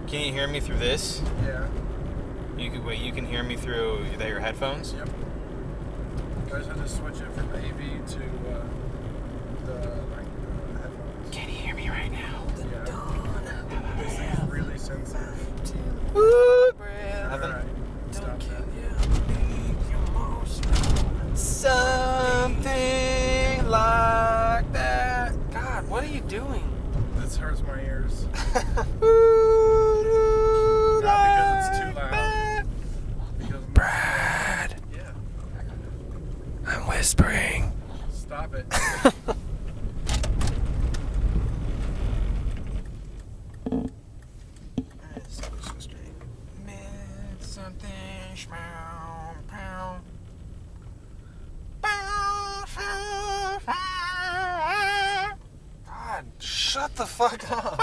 Can you hear me through this? Yeah. You can hear me through your headphones? Yep. I just had to switch it from AV to the headphones. Can you hear me right now? Yeah. This thing's really sensitive. Woo, Brad. Alright. Stop that. Something like that. God, what are you doing? This hurts my ears. Not Not because it's too loud. Because Brad, yeah. I'm whispering. Stop it. God, shut the fuck up.